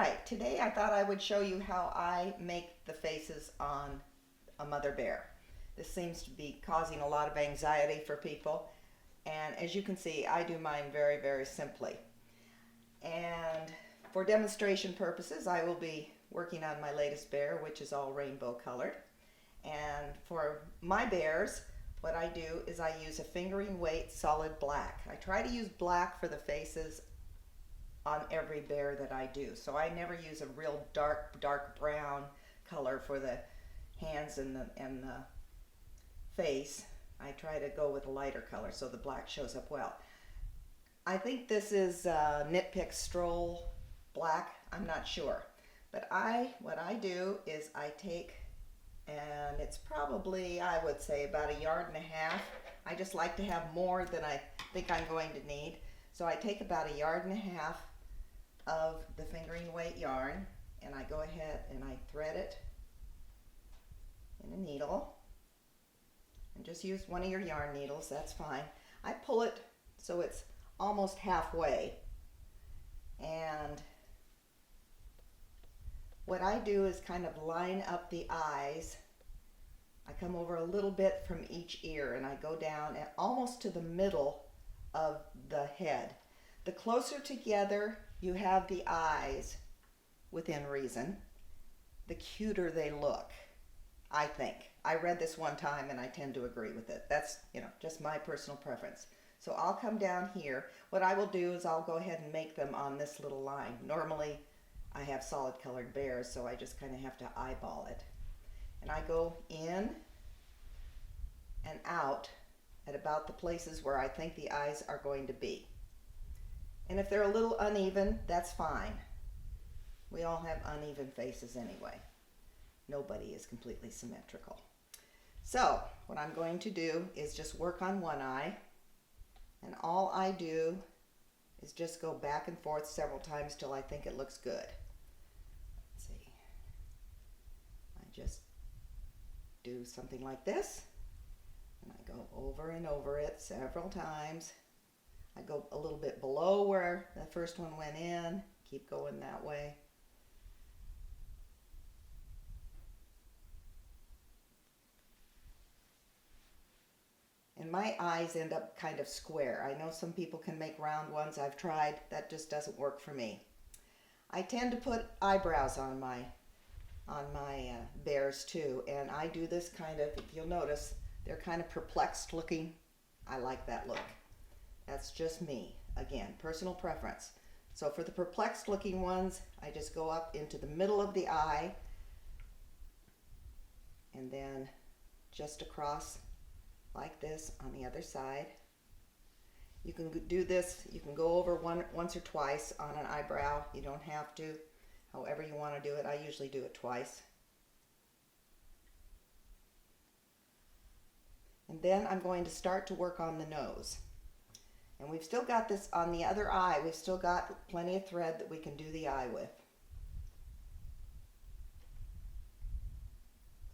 right, today I thought I would show you how I make the faces on a mother bear. This seems to be causing a lot of anxiety for people, and as you can see, I do mine very, very simply. And for demonstration purposes, I will be working on my latest bear, which is all rainbow colored. And for my bears, what I do is I use a fingering weight solid black. I try to use black for the faces on every bear that I do. So I never use a real dark brown color for the hands and the face. I try to go with a lighter color so the black shows up well. I think this is Knit Pick Stroll black. I'm not sure. But what I do is I take, and it's probably, I would say, about 1.5 yards. I just like to have more than I think I'm going to need. So I take about 1.5 yards of the fingering weight yarn, and I go ahead and I thread it in a needle. And just use one of your yarn needles, that's fine. I pull it so it's almost halfway. And what I do is kind of line up the eyes. I come over a little bit from each ear and I go down and almost to the middle of the head. The closer together you have the eyes, within reason, the cuter they look, I think. I read this one time and I tend to agree with it. That's, just my personal preference. So I'll come down here. What I will do is I'll go ahead and make them on this little line. Normally I have solid colored bears, so I just kind of have to eyeball it. And I go in and out at about the places where I think the eyes are going to be. And if they're a little uneven, that's fine. We all have uneven faces anyway. Nobody is completely symmetrical. So what I'm going to do is just work on one eye, and all I do is just go back and forth several times till I think it looks good. Let's see. I just do something like this, and I go over and over it several times. I go a little bit below where the first one went in, keep going that way. And my eyes end up kind of square. I know some people can make round ones. I've tried. That just doesn't work for me. I tend to put eyebrows on my bears too, and I do this kind of, if you'll notice, they're kind of perplexed looking. I like that look. That's just me. Again, personal preference. So for the perplexed looking ones, I just go up into the middle of the eye and then just across like this on the other side. You can do this, you can go over once or twice on an eyebrow. You don't have to, however you want to do it. I usually do it twice. And then I'm going to start to work on the nose. And we've still got this on the other eye. We've still got plenty of thread that we can do the eye with.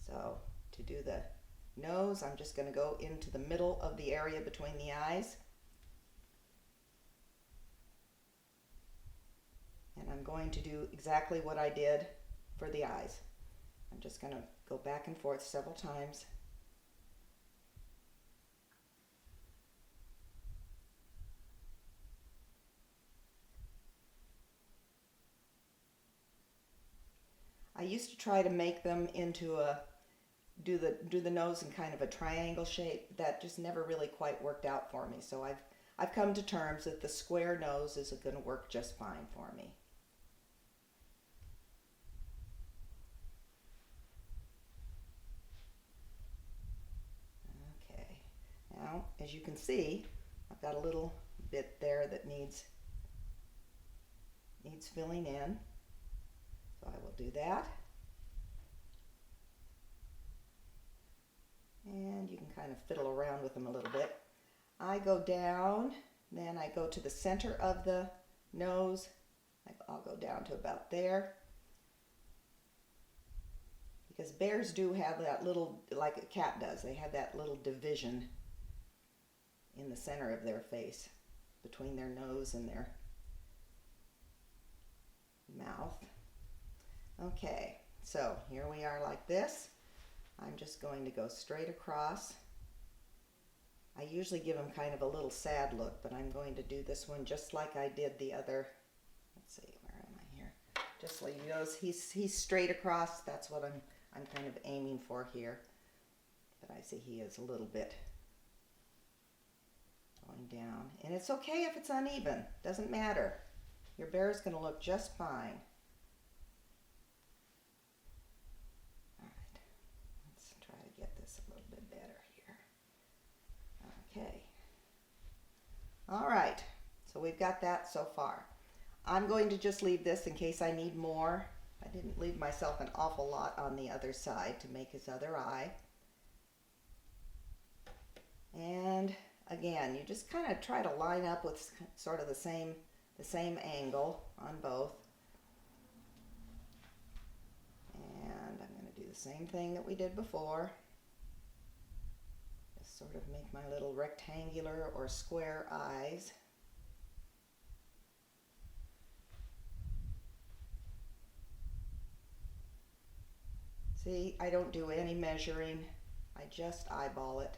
So to do the nose, I'm just going to go into the middle of the area between the eyes. And I'm going to do exactly what I did for the eyes. I'm just going to go back and forth several times. I used to try to make them into do the nose in kind of a triangle shape. That just never really quite worked out for me. So I've come to terms that the square nose is going to work just fine for me. Okay. Now, as you can see, I've got a little bit there that needs filling in. So I will do that. And you can kind of fiddle around with them a little bit. I go down, then I go to the center of the nose. I'll go down to about there. Because bears do have that little, like a cat does, they have that little division in the center of their face, between their nose and their mouth. Okay, so here we are like this. I'm just going to go straight across. I usually give him kind of a little sad look, but I'm going to do this one just like I did the other. Let's see, where am I here? Just so you notice, he's straight across. That's what I'm kind of aiming for here. But I see he is a little bit going down. And it's okay if it's uneven. Doesn't matter. Your bear is going to look just fine. All right. Let's try to get this a little bit better here. Okay. All right. So we've got that so far. I'm going to just leave this in case I need more. I didn't leave myself an awful lot on the other side to make his other eye. And again, you just kind of try to line up with sort of the same angle on both. And I'm going to do the same thing that we did before. Just sort of make my little rectangular or square eyes. See, I don't do any measuring. I just eyeball it.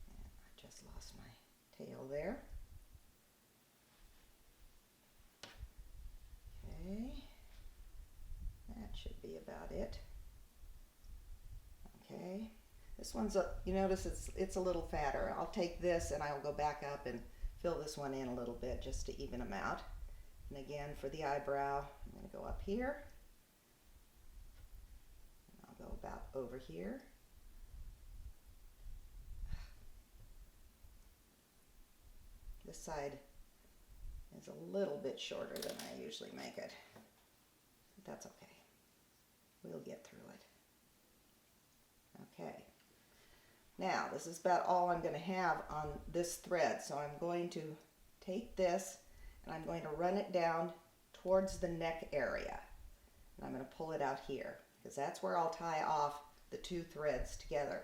And I just lost my tail there. Okay. That should be about it. Okay. This one's you notice it's a little fatter. I'll take this and I'll go back up and fill this one in a little bit just to even them out. And again, for the eyebrow, I'm going to go up here. Go about over here. This side is a little bit shorter than I usually make it. But that's okay. We'll get through it. Okay. Now, this is about all I'm going to have on this thread. So I'm going to take this and I'm going to run it down towards the neck area. And I'm going to pull it out here, because that's where I'll tie off the two threads together.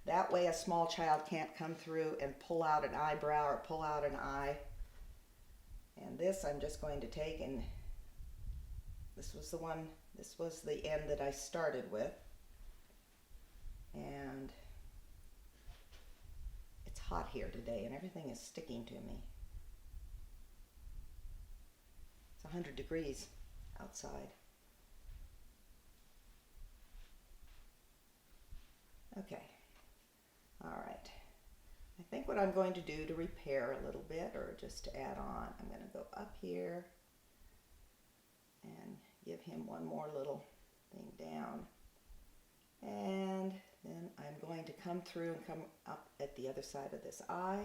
That way a small child can't come through and pull out an eyebrow or pull out an eye. And this I'm just going to take, and this was the end that I started with. And it's hot here today and everything is sticking to me. It's 100 degrees outside. Okay, all right. I think what I'm going to do to repair a little bit, or just to add on, I'm going to go up here and give him one more little thing down. And then I'm going to come through and come up at the other side of this eye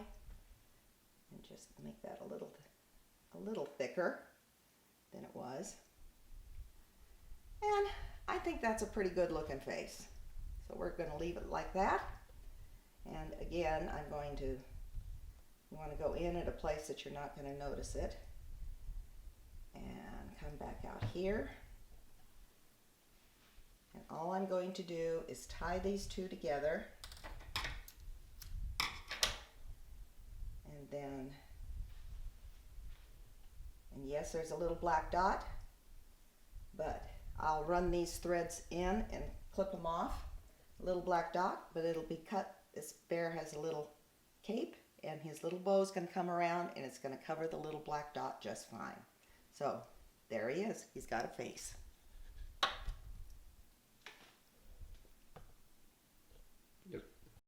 and just make that a little thicker than it was. And I think that's a pretty good looking face. So we're going to leave it like that. And again, you want to go in at a place that you're not going to notice it. And come back out here. And all I'm going to do is tie these two together. And yes, there's a little black dot, but I'll run these threads in and clip them off. A little black dot, but it'll be cut. This bear has a little cape, and his little bow is going to come around, and it's going to cover the little black dot just fine. So there he is. He's got a face.